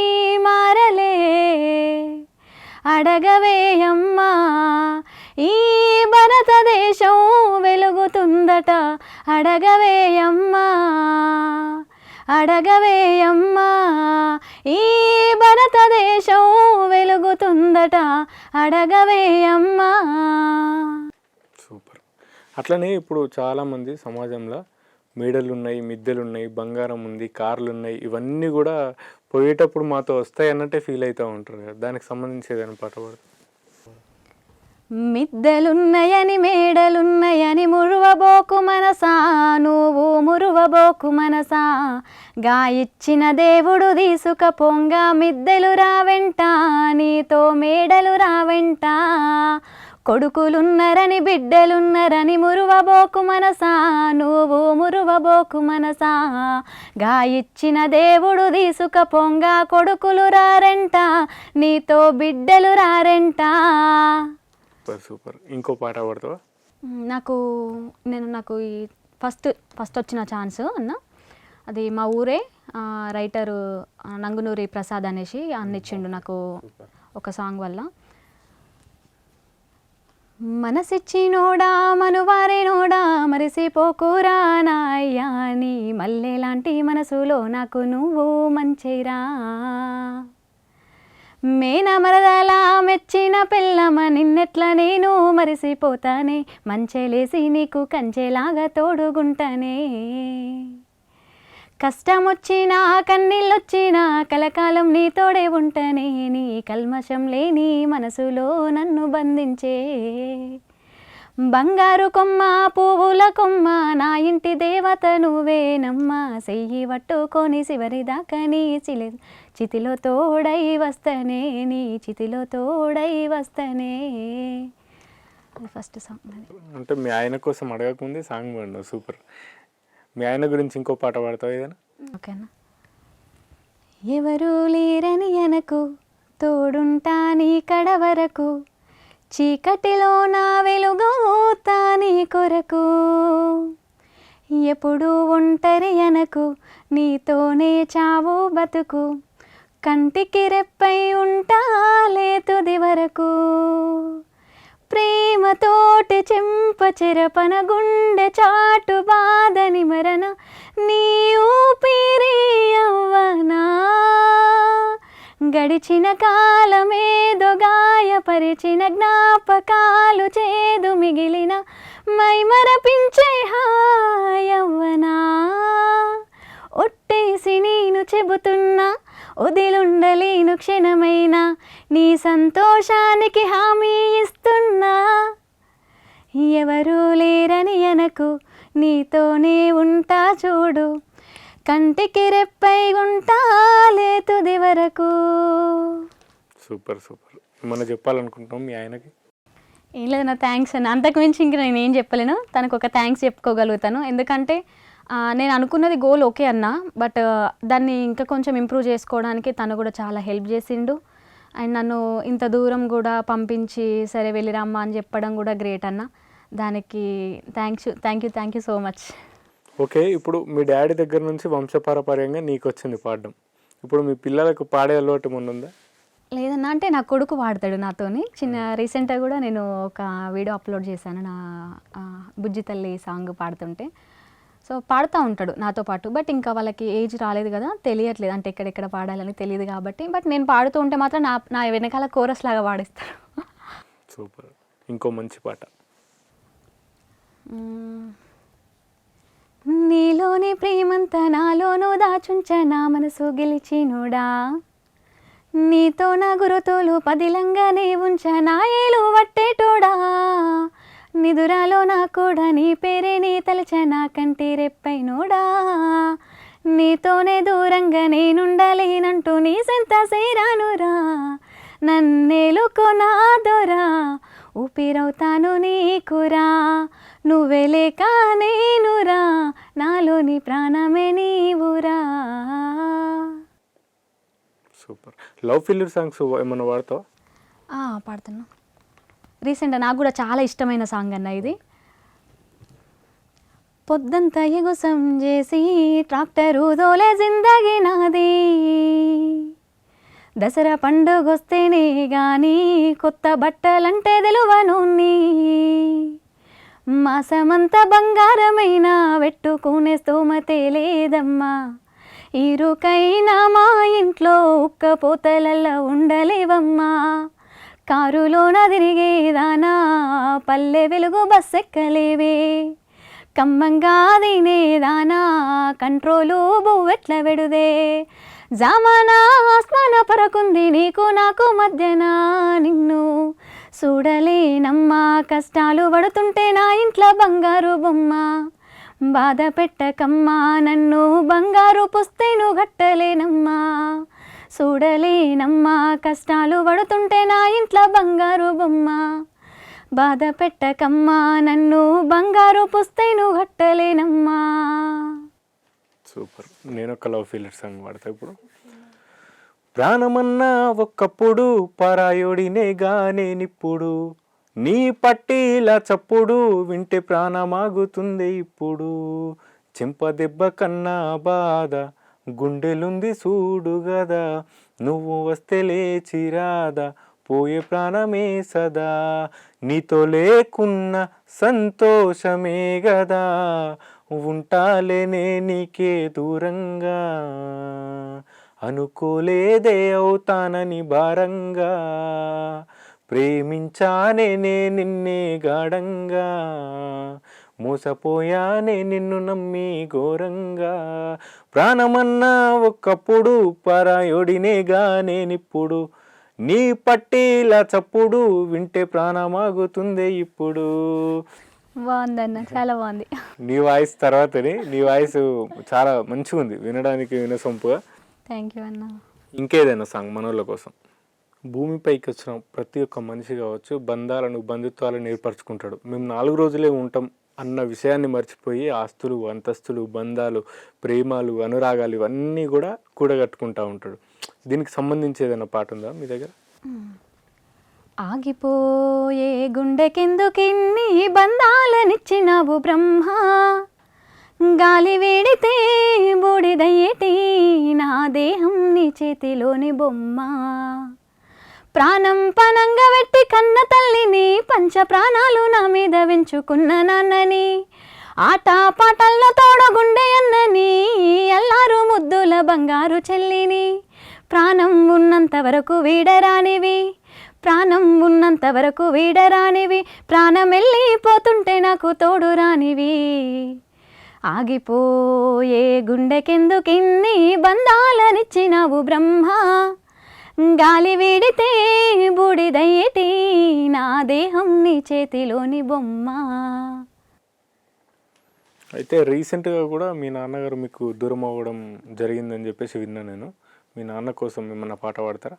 మారలే అడగవే అమ్మా ఈ భారతదేశం వెలుగుతుందట అడగవే అమ్మా అడగవే అమ్మా ఈ భారతదేశం వెలుగుతుందట అడగవే అమ్మా. సూపర్. అట్లనే ఇప్పుడు చాలామంది సమాజంలో మేడలు ఉన్నాయి, మిద్దెలు ఉన్నాయి, బంగారం ఉంది, కార్లు ఉన్నాయి, ఇవన్నీ కూడా పోయేటప్పుడు మాతో వస్తాయి అన్నట్టే ఫీల్ అవుతూ ఉంటారు కదా, దానికి సంబంధించి ఏదైనా పాట పాడు. మిద్దెలున్నయని మేడలున్నయని మురువబోకు మనసా నువ్వు మురువబోకు మనసా గా ఇచ్చిన దేవుడు తీసుకపోంగ మిద్దెలు రావెంట నీతో మేడలు రావెంట కొడుకులున్నరని బిడ్డలున్నరని మురువబోకు మనసా నువ్వు మురువబోకు మనసా గా ఇచ్చిన దేవుడు తీసుకపోంగ కొడుకులు రారెంట నీతో బిడ్డలు రారెంట. Super super. ఇంకో పాట పాడతావా? నాకు ఈ ఫస్ట్ వచ్చిన ఛాన్స్ అన్న అది మా ఊరే రైటరు నంగునూరి ప్రసాద్ అనేసి అన్నిచ్చిండు నాకు ఒక సాంగ్ వల్ల. మనసిచ్చినోడా మనువారేనోడా మరిసిపోకురా నాయ్యా నీ మల్లెలాంటి మనసులో నాకు నువ్వు మంచిరా మేన మరదలా మెచ్చిన పిల్లమ నిన్నెట్ల నేను మరిసిపోతానే మంచెలేసి నీకు కంచెలాగా తోడుగుంటానే కష్టం వచ్చినా కన్నీళ్ళొచ్చినా కలకాలం నీ తోడే ఉంటానే నీ కల్మషం లేని మనసులో నన్ను బంధించే బంగారు కొమ్మ పువ్వుల కొమ్మ నా ఇంటి దేవత నువ్వేనమ్మా చెయ్యి పట్టుకొని చివరిదాకా నీ చితిలో తోడై వస్తనే నీ చితిలో తోడై వస్తనే. ఫస్ట్ సాంగ్ అంటే మీ ఆయన కోసం అడగకముందే సాంగ్ పాడినావు. సూపర్. మీ ఆయన గురించి ఇంకో పాట పాడతావు ఏదైనా? ఓకేనా. ఎవరు లేరని అనకు తోడుంటా నీ కడ వరకు చీకటిలో నా వెలుగవుతా నీ కొరకు ఎప్పుడు ఒంటరి అనకు నీతోనే చావు బతుకు కంటికి రెప్పై ఉంటాలే తుది వరకు ప్రేమతోటి చెంప చెరపన గుండె చాటు బాధని మరణ నీ ఊపిరి అవ్వనా గడిచిన కాలమేదో గాయపరిచిన జ్ఞాపకాలు చేదు మిగిలిన మై మరపించే హాయవ్వనా ఒట్టేసి నేను చెబుతున్నా వదిలుండలేను క్షణమైనా నీ సంతోషానికి హామీ ఇస్తున్నా ఎవరూ లేరని అనకు నీతోనే ఉంటా చూడు కంటికి రెప్పై ఉంటాలే తుది వరకు. Super super. మనం చెప్పాలనుకుంటున్నాం మీ ఆయనకి? ఏం లేదు నా థ్యాంక్స్ అన్న, అంతకు మించి ఇంక నేను ఏం చెప్పలేను. తనకు ఒక థ్యాంక్స్ చెప్పుకోగలుగుతాను, ఎందుకంటే నేను అనుకున్నది గోల్ ఓకే అన్న, బట్ దాన్ని ఇంకా కొంచెం ఇంప్రూవ్ చేసుకోవడానికి తను కూడా చాలా హెల్ప్ చేసిండు. అండ్ నన్ను ఇంత దూరం కూడా పంపించి సరే వెళ్ళిరమ్మా అని చెప్పడం కూడా గ్రేట్ అన్న. దానికి thank you so much. Okay. ఇప్పుడు మీ డాడీ దగ్గర నుంచి వంశపారపర్యంగా నీకు వచ్చింది పాడడం, ఇప్పుడు మీ పిల్లలకు పాడే అలవాటు ఏమన్నా ఉందా? లేదన్నా, అంటే నా కొడుకు పాడతాడు నాతోని. రీసెంట్గా కూడా నేను ఒక వీడియో అప్లోడ్ చేశాను, నా బుజ్జి తల్లి సాంగ్ పాడుతుంటే. సో పాడుతూ ఉంటాడు నాతో పాటు. బట్ ఇంకా వాళ్ళకి ఏజ్ రాలేదు కదా, తెలియట్లేదు అంటే ఎక్కడెక్కడ పాడాలని తెలియదు కాబట్టి. బట్ నేను పాడుతూ ఉంటే మాత్రం నా వెనకాల కోరస్ లాగా పాడిస్తారు. సూపర్. ఇంకో మంచి పాట. నీలోని ప్రేమంతా నాలోనూ దాచుంచ నా మనసు గెలిచినోడా, నీతో నా గురుతోలు పదిలంగానే ఉంచ నా ఏలు వట్టేటోడా, నిదురాలో నా కూడా నీ పేరే నీ తలచ నా కంటి రెప్పైనోడా, నీతోనే దూరంగా నేనుండలేనంటూ నీ సెంత సేరానురా, నన్నేలుకో నా దొరా, ఊపిరవుతాను నీకురా, నువ్వే లేక నేనురా, నాలోని ప్రాణమే నీవురా. సూపర్. లవ్ ఫెయిల్యూర్ సాంగ్స్ ఏమన్నా పాడతావా? పాడుతున్నా. రీసెంట్గా నాకు కూడా చాలా ఇష్టమైన సాంగ్ అన్న ఇది. పొద్దంతా ఎగుసం చేసి ట్రాక్టరు దోలే జిందగీ నాది, దసరా పండుగొస్తేనే గాని కొత్త బట్టలంటే తెలువను, మాసమంతా బంగారమైనా పెట్టుకునే స్తోమతే లేదమ్మా, ఇరుకైనా మా ఇంట్లో ఉక్కపోతలల్లా ఉండలేవమ్మా, కారులోన తిరిగేదానా పల్లె వెలుగు బస్సెక్కలేవే, కమ్మంగా తినేదానా కంట్రోలు బువ్వెట్ల వెడుదే, జామానా ఆస్మాన పరకుంది నీకు నాకు మధ్యన, నిన్ను చూడలేనమ్మా, కష్టాలు పడుతుంటే నా ఇంట్లో బంగారు బొమ్మ, బాధ పెట్టకమ్మా నన్ను, బంగారు పుస్తేను గట్టలేనమ్మా, చూడలేనమ్మా, కష్టాలు పడుతుంటే నా ఇంట్లో బంగారు బొమ్మ, బాధ పెట్టకమ్మా నన్ను, బంగారు పుస్తేను గట్టలేనమ్మా. సూపర్. నేను ఒక లవ్ ఫెయిల్యూర్ సాంగ్ పాడతా ఇప్పుడు. ప్రాణమన్నా ఒక్కప్పుడు పరాయోడినేగా నేనిప్పుడు, నీ పట్టీల చప్పుడు వింటే ప్రాణమాగుతుంది ఇప్పుడు, చెంపదెబ్బ కన్నా బాధ గుండెలుంది చూడు గదా, నువ్వు వస్తే లేచిరాదా పోయే ప్రాణమే సదా, నీతో లేకున్న సంతోషమే గదా, ఉంటాలేనే నీకే దూరంగా, అనుకోలేదే అవుతానని భారంగా, ప్రేమించానే నిన్నే గాఢంగా, మోసపోయానే నిన్ను నమ్మి ఘోరంగా, ప్రాణమన్నా ఒకప్పుడు పరాయోడినేగా నేనిప్పుడు, నీ పట్టీల చప్పుడు వింటే ప్రాణమాగుతుంది ఇప్పుడు. బాగుందన్న, చాలా బాగుంది. నీ వాయిస్ తర్వాతనే, నీ వాయిస్ చాలా మంచిగా ఉంది వినడానికి, వినసొంపుగా. థ్యాంక్ యూ అన్న. ఇంకేదైనా సాంగ్ మనోళ్ళ కోసం. భూమిపైకి వచ్చిన ప్రతి ఒక్క మనిషి కావచ్చు బంధాలను బంధుత్వాలను ఏర్పరచుకుంటాడు. మేము 4 రోజులే ఉంటాం అన్న విషయాన్ని మర్చిపోయి ఆస్తులు అంతస్తులు బంధాలు ప్రేమాలు అనురాగాలు ఇవన్నీ కూడా కూడగట్టుకుంటూ ఉంటాడు. దీనికి సంబంధించి ఏదైనా పాట ఉందా మీ దగ్గర? ఆగిపోయే గుండెకెందుకిన్ని బంధాలనిచ్చినావు బ్రహ్మ, గాలి వేడితే బూడిదయ్యేటి నా దేహం నీ చేతిలోని బొమ్మ, ప్రాణం పనంగా పెట్టి కన్న తల్లిని పంచ ప్రాణాలు నా మీద వెంచుకున్న నాన్నని, ఆట పాటల్లో తోడగుండె అన్నని అల్లారు ముద్దుల బంగారు చెల్లిని, ప్రాణం ఉన్నంత వరకు వీడరానివి, ప్రాణం ఉన్నంత వరకు వీడరానివి, ప్రాణం వెళ్ళిపోతుంటే నాకు తోడు రానివి, ఆగిపోయే గుండెకెందుకిన్ని బంధాలనిచ్చినావు బ్రహ్మ, గాలి వీడితే బూడిదయ్యేటి నా దేహం నీ చేతిలోని బొమ్మ. అయితే రీసెంట్గా కూడా మీ నాన్నగారు మీకు దూరం అవ్వడం జరిగిందని చెప్పేసి విన్నా నేను. మీ నాన్న కోసం ఏమన్నా పాట పాడతారా?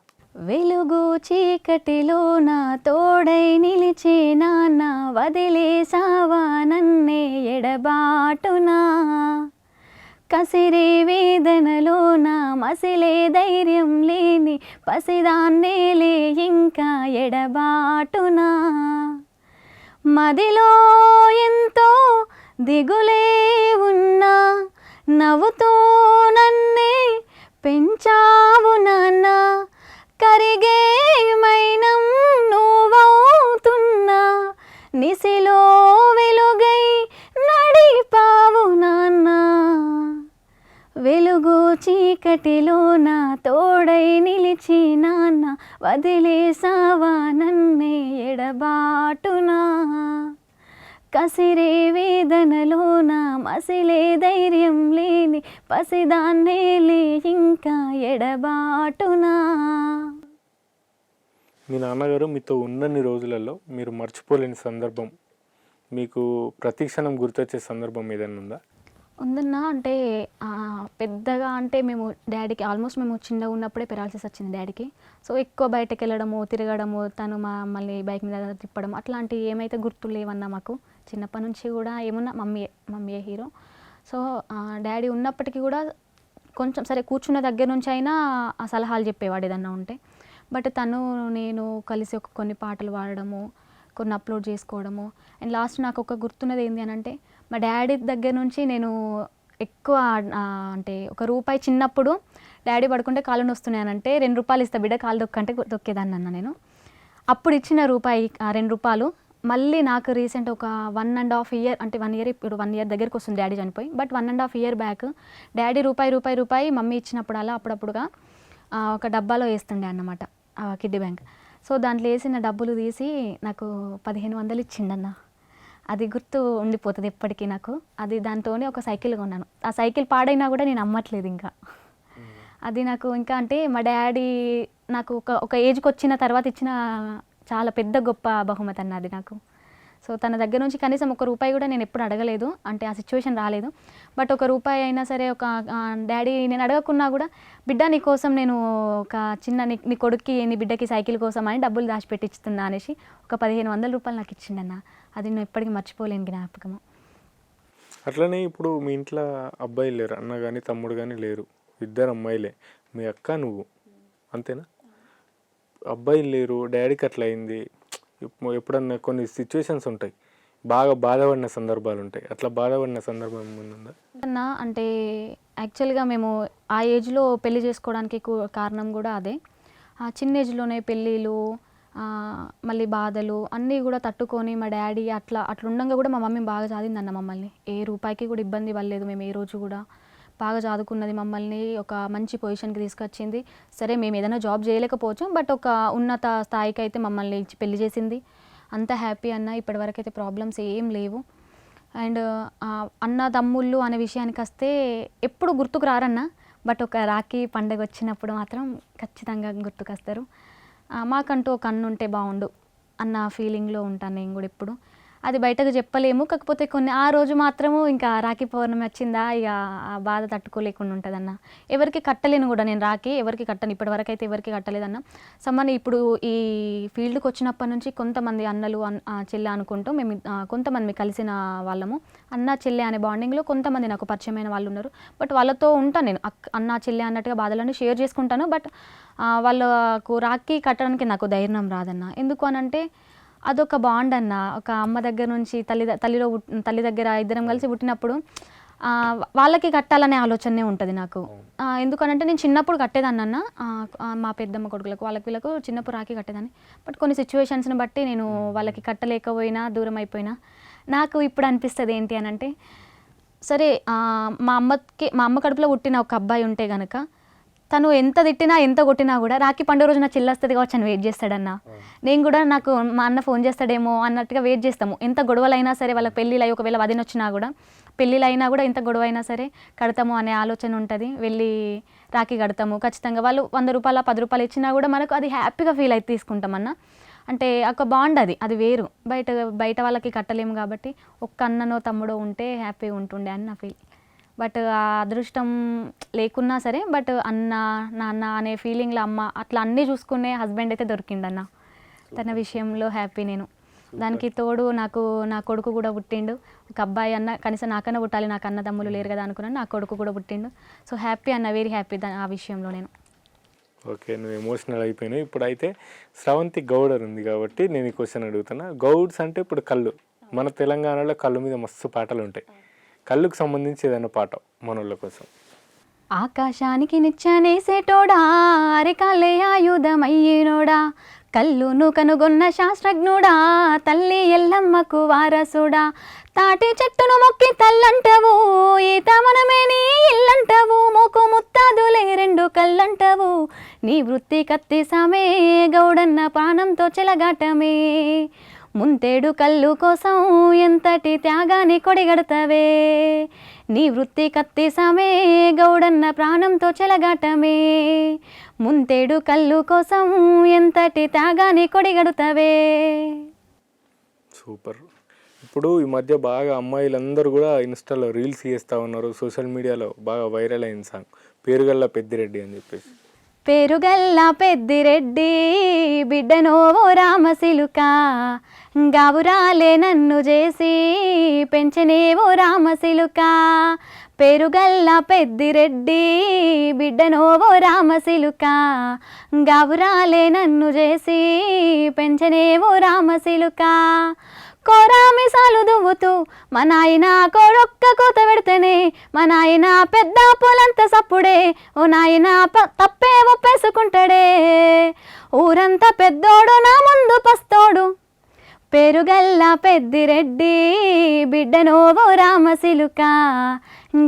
వెలుగు చీకటిలో నా తోడై నిలిచే నాన్న, వదిలేసావా నన్నే ఎడబాటునా, కసిరే వేదనలో నా మసిలే ధైర్యం లేని పసిదాన్నేలే ఇంకా ఎడబాటునా, మదిలో ఎంతో దిగులే ఉన్నా నవ్వుతూ నన్నే పెంచావు నాన్న కరిగే మైనం నువ్వవుతున్నా నిసిలో వెలుగై నడిపావు నాన్న వెలుగు చీకటిలో నా తోడై నిలిచి నాన్న వదిలేసావా నన్నే ఎడబాటునా కసిరే వేదనలో నా మసిలే ధైర్యం లేని పసిదాన్నేలే ఇంకా ఎడబాటునా. మీ నాన్నగారు మీతో ఉన్నన్ని రోజులలో మీరు మర్చిపోలేని సందర్భం, మీకు ప్రతి క్షణం గుర్తొచ్చే సందర్భం ఏదైనా ఉందా? ఉందన్నా, అంటే పెద్దగా అంటే మేము డాడీకి ఆల్మోస్ట్ మేము చిన్నగా ఉన్నప్పుడే పెరాలసిస్ వచ్చింది డాడీకి. సో ఎక్కువ బయటకు వెళ్ళడము తిరగడము తను మమ్మల్ని బైక్ మీద తిప్పడం అట్లాంటివి ఏమైతే గుర్తు లేవన్నా మాకు. చిన్నప్పటి నుంచి కూడా ఏమున్నా మమ్మీయే హీరో. సో డాడీ ఉన్నప్పటికీ కూడా కొంచెం సరే కూర్చున్న దగ్గర నుంచి అయినా ఆ సలహాలు చెప్పేవాడు ఏదన్నా ఉంటే. బట్ తను నేను కలిసి కొన్ని పాటలు పాడడము, కొన్ని అప్లోడ్ చేసుకోవడము. అండ్ లాస్ట్ నాకు ఒక గుర్తున్నది ఏంటి అని అంటే, మా డాడీ దగ్గర నుంచి నేను ఎక్కువ అంటే ₹1 చిన్నప్పుడు డాడీ పడుకుంటే కాళ్ళు నొస్తున్నాయనంటే ₹2 ఇస్తా బిడ్డ కాళ్ళు దొక్కంటే దొక్కేదాన్ని అన్న నేను. అప్పుడు ఇచ్చిన ₹2 మళ్ళీ నాకు రీసెంట్ ఒక 1.5 year అంటే 1 year ఇప్పుడు 1 year దగ్గరికి వస్తుంది డాడీ చనిపోయి. బట్ 1.5 year బ్యాక్ డాడీ రూపాయి మమ్మీ ఇచ్చినప్పుడల్లా అప్పుడప్పుడుగా ఒక డబ్బాలో వేస్తుండే అన్నమాట కిడ్డీ బ్యాంక్. సో దాంట్లో వేసిన డబ్బులు తీసి నాకు 1500 ఇచ్చిండన్న. అది గుర్తు ఉండిపోతుంది ఎప్పటికీ నాకు. అది దాంతోనే ఒక సైకిల్ కొన్నాను. ఆ సైకిల్ పాడైనా కూడా నేను అమ్మట్లేదు ఇంకా. అది నాకు ఇంకా అంటే మా డాడీ నాకు ఒక ఏజ్కి వచ్చిన తర్వాత ఇచ్చిన చాలా పెద్ద గొప్ప బహుమతి అన్న అది నాకు. సో తన దగ్గర నుంచి కనీసం ₹1 కూడా నేను ఎప్పుడు అడగలేదు, అంటే ఆ సిచ్యువేషన్ రాలేదు. బట్ ₹1 అయినా సరే ఒక డాడీ నేను అడగకున్నా కూడా బిడ్డ నీ కోసం నేను ఒక చిన్న నీ కొడుక్కి నీ బిడ్డకి సైకిల్ కోసం అని డబ్బులు దాచిపెట్టిస్తున్నా అనేసి ఒక ₹1500 నాకు ఇచ్చిండన్న. అది నేను ఎప్పటికీ మర్చిపోలేని జ్ఞాపకము. అట్లనే ఇప్పుడు మీ ఇంట్లో అబ్బాయిలు లేరు, అన్న కానీ తమ్ముడు కానీ లేరు, ఇద్దరు అమ్మాయిలే, మీ అక్క నువ్వు, అంతేనా? అబ్బాయిలు లేరు, డాడీకి అట్లా అయింది. ఎప్పుడన్నా కొన్ని సిచ్యువేషన్స్ ఉంటాయి, బాగా బాధపడిన సందర్భాలు ఉంటాయి. అట్లా బాధపడిన సందర్భం ఏమన్నా అన్న అంటే యాక్చువల్గా మేము ఆ ఏజ్లో పెళ్లి చేసుకోవడానికి కారణం కూడా అదే. ఆ చిన్న ఏజ్లోనే పెళ్ళిళ్ళు మళ్ళీ బాధలు అన్నీ కూడా తట్టుకొని మా డాడీ అట్లా ఉండగా కూడా మా మమ్మీ బాగా చదివిందన్న మమ్మల్ని. ₹1 కూడా ఇబ్బంది పడలేదు మేము ఏ రోజు కూడా. బాగా చదువుకున్నది, మమ్మల్ని ఒక మంచి పొజిషన్కి తీసుకొచ్చింది. సరే మేము ఏదైనా జాబ్ చేయలేకపోవచ్చు, బట్ ఒక ఉన్నత స్థాయికి అయితే మమ్మల్ని ఇచ్చి పెళ్లి చేసింది. అంత హ్యాపీ అన్న. ఇప్పటివరకు అయితే ప్రాబ్లమ్స్ ఏం లేవు. అండ్ అన్న తమ్ముళ్ళు అనే విషయానికి వస్తే ఎప్పుడు గుర్తుకు రారన్న, బట్ ఒక రాఖీ పండుగ వచ్చినప్పుడు మాత్రం ఖచ్చితంగా గుర్తుకొస్తారు. మాకంటూ ఒక అన్న ఉంటే బాగుండు అన్న ఫీలింగ్లో ఉంటాను నేను కూడా ఎప్పుడు. అది బయటకు చెప్పలేము, కాకపోతే కొన్ని ఆ రోజు మాత్రము ఇంకా రాఖీ పౌర్ణమి వచ్చిందా ఇక ఆ బాధ తట్టుకోలేకుండా ఉంటుందన్న. ఎవరికి కట్టలేను కూడా నేను రాఖీ, ఎవరికి కట్టను ఇప్పటివరకు అయితే ఎవరికి కట్టలేదన్న. సమ్మని ఇప్పుడు ఈ ఫీల్డ్కి వచ్చినప్పటి నుంచి కొంతమంది అన్నలు చెల్లె అనుకుంటూ మేము కొంతమంది కలిసిన వాళ్ళము. అన్న చెల్లె అనే బాండింగ్లో కొంతమంది నాకు పరిచయమైన వాళ్ళు ఉన్నారు. బట్ వాళ్ళతో ఉంటాను నేను అన్న చెల్లె అన్నట్టుగా బాధలను షేర్ చేసుకుంటాను. బట్ వాళ్ళకు రాఖీ కట్టడానికి నాకు ధైర్యం రాదన్న. ఎందుకు అనంటే అదొక బాండ్ అన్న. ఒక అమ్మ దగ్గర నుంచి తల్లి దగ్గర ఇద్దరం కలిసి పుట్టినప్పుడు వాళ్ళకి కట్టాలనే ఆలోచనే ఉంటుంది నాకు. ఎందుకనంటే నేను చిన్నప్పుడు కట్టేదాన్ని అన్న, మా పెద్దమ్మ కొడుకులకు వీళ్ళకు చిన్నప్పుడు రాఖీ కట్టేదాన్ని. బట్ కొన్ని సిచ్యువేషన్స్ని బట్టి నేను వాళ్ళకి కట్టలేకపోయినా దూరం అయిపోయినా నాకు ఇప్పుడు అనిపిస్తుంది ఏంటి అని అంటే, సరే మా అమ్మ కడుపులో పుట్టిన ఒక అబ్బాయి ఉంటే కనుక తను ఎంత తిట్టినా ఎంత కొట్టినా కూడా రాఖీ పండుగ రోజు నా చెల్లొస్తుంది కావచ్చు అని వెయిట్ చేస్తాడన్న. నేను కూడా నాకు మా అన్న ఫోన్ చేస్తాడేమో అన్నట్టుగా వెయిట్ చేస్తాము. ఎంత గొడవలైనా సరే, వాళ్ళకి పెళ్ళిళ్ళు అయ్యి ఒకవేళ వదిన వచ్చినా కూడా పెళ్ళిళ్ళు అయినా కూడా ఎంత గొడవ అయినా సరే కడతాము అనే ఆలోచన ఉంటుంది. వెళ్ళి రాఖీ కడతాము ఖచ్చితంగా. వాళ్ళు ₹100 ₹10 ఇచ్చినా కూడా మనకు అది హ్యాపీగా ఫీల్ అయితే తీసుకుంటామన్న. అంటే ఒక బాండ్ అది వేరు. బయట వాళ్ళకి కట్టలేము కాబట్టి ఒక్క అన్ననో తమ్ముడో ఉంటే హ్యాపీగా ఉంటుండే అని నా ఫీల్. బట్ ఆ అదృష్టం లేకున్నా సరే, బట్ అన్న నాన్న అనే ఫీలింగ్లో అమ్మ అట్లా అన్నీ చూసుకునే హస్బెండ్ అయితే దొరికిండన్న. తన విషయంలో హ్యాపీ నేను. దానికి తోడు నాకు నా కొడుకు కూడా పుట్టిండు. ఒక అబ్బాయి అన్న, కనీసం నాకన్నా పుట్టాలి, నాకు అన్న తమ్ముళ్ళు లేరు కదా అనుకున్నాను. నా కొడుకు కూడా పుట్టిండు. సో హ్యాపీ అన్న, వెరీ హ్యాపీ ఆ విషయంలో నేను. ఓకే, నువ్వు ఎమోషనల్ అయిపోయినావు. ఇప్పుడైతే స్రవంతి గౌడర్ ఉంది కాబట్టి నేను ఈ క్వశ్చన్ అడుగుతున్నా. గౌడ్స్ అంటే ఇప్పుడు కళ్ళు, మన తెలంగాణలో కళ్ళు మీద మస్తు పాటలు ఉంటాయి. కళ్ళుకు సంబంధించి ఏదైనా పాట మనోళ్ళ కోసం. ఆకాశానికి నిచ్చెనేసేటోడా అరికాలే ఆయుధమయ్యేనోడా కల్లును కనుగొన్న శాస్త్రజ్ఞుడా తల్లి ఎల్లమ్మకు వారసుడా తాటి చెట్టును మొక్కి తల్లంటవు ఈత మనమే నీ ఇల్లంటవు మోకు ముత్తాదులే రెండు కళ్ళంటవు నీ వృత్తి కత్తి సామే గౌడన్న ప్రాణంతో చెలగాటమే ముంతేడు కళ్ళు కోసం ఎంతటి త్యాగాన్ని కొడిగడతవే నీ వృత్తి కత్తి సామే గౌడన్న ప్రాణంతో చెలగాటమే ముంతేడు కళ్ళు కోసం ఎంతటి త్యాగాన్ని కొడిగడతవే. సూపర్. ఇప్పుడు ఈ మధ్య బాగా అమ్మాయిలందరూ కూడా ఇన్స్టాలో రీల్స్ చేస్తూ ఉన్నారు, సోషల్ మీడియాలో బాగా వైరల్ అయిన సాంగ్ పేరుగల్ల పెద్దిరెడ్డి అని చెప్పేసి. పేరుగల్ల పెద్దిరెడ్డి బిడ్డనో రామశిలుక గావురాలే నన్ను చేసి పెంచనేవో రామశిలుక పేరుగల్ల పెద్దిరెడ్డి బిడ్డనో రామశిలుక గావురాలే నన్ను చేసి పెంచనేవో రామశిలుక కోరామిసాలు దువ్వుతూ మా నాయన కోడొక్క కోత పెడితేనే మా నాయన పెద్ద పొలంత సప్పుడే ఓ నాయన తప్పే ఒప్పేసుకుంటాడే ఊరంతా పెద్దోడు నా ముందు పస్తోడు పేరుగల్ల పెద్దిరెడ్డి బిడ్డనోవో రామశిలుక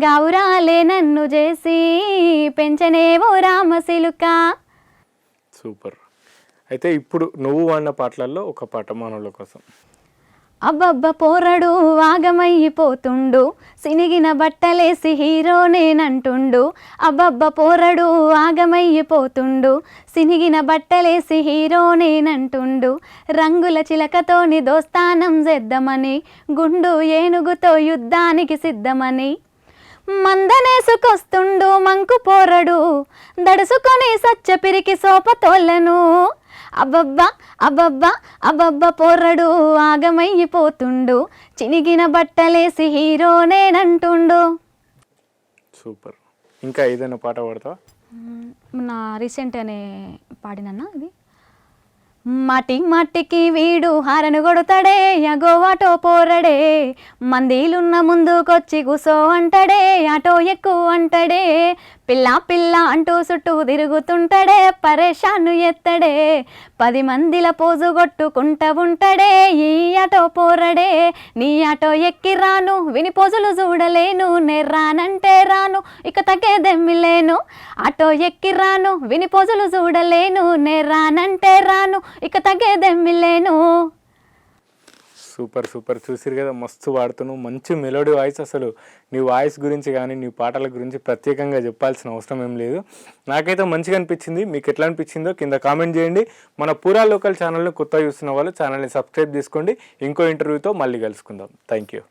గౌరాలే నన్ను చేసి పెంచనేవో రామశిలుక. సూపర్. అయితే ఇప్పుడు నువ్వు వాడిన పాటలలో ఒక పాట మనోళ్ళ కోసం. అబ్బబ్బ పోరడు ఆగమయ్యిపోతుండు సినిగిన బట్టలేసి హీరో నేనంటుండు అబ్బబ్బ పోరడు ఆగమయ్యిపోతుండు సినిగిన బట్టలేసి హీరో నేనంటుండు రంగుల చిలకతోని దోస్తానం చేద్దామని గుండు ఏనుగుతో యుద్ధానికి సిద్ధమని మందనేసుకొస్తుండు మంకు పోరడు దడుసుకొని సచ్చ పిరికి సోపతోళ్ళను అబ్బబ్బా అబ్బబ్బా అబ్బబ్బ పోర్రడు ఆగమయ్యిపోతుండు చినిగిన బట్టలేసి హీరో నేనంటుండు. సూపర్. ఇంకా ఏదైనా పాట పాడతావా? నా రీసెంట్ అనే పాడినన్నా ఇది మాటి మాటికి వీడు హారను కొడతాడే యగో ఆటో పోరడే మందిలున్న ముందుకొచ్చి కూసో అంటాడే ఆటో ఎక్కువ అంటాడే పిల్ల పిల్ల అంటూ చుట్టూ తిరుగుతుంటాడే పరేషాను ఎత్తడే 10 మందిల పోజు కొట్టుకుంటా ఉంటాడే ఈ ఆటో పోరడే నీ ఆటో ఎక్కి రాను విని పోజులు చూడలేను నెర్రానంటే రాను ఇక తగ్గేదెమ్మిలేను ఆటో ఎక్కి రాను విని పోజులు చూడలేను నెర్రానంటే రాను ఇక తగ్గేదెమ్మిలేను. Super super. చూసిరు కదా, మస్తు పాడుతున్నావు, మంచి మెలోడీ వాయిస్. అసలు నీ వాయిస్ గురించి కానీ నీ పాటల గురించి ప్రత్యేకంగా చెప్పాల్సిన అవసరం ఏం లేదు. నాకైతే మంచిగా అనిపించింది. మీకు ఎట్లా అనిపించిందో కింద కామెంట్ చేయండి. మన పూరా లోకల్ ఛానల్ని కొత్తగా చూస్తున్న వాళ్ళు ఛానల్ని సబ్స్క్రైబ్ చేసుకోండి. ఇంకో ఇంటర్వ్యూతో మళ్ళీ కలుసుకుందాం. Thank you.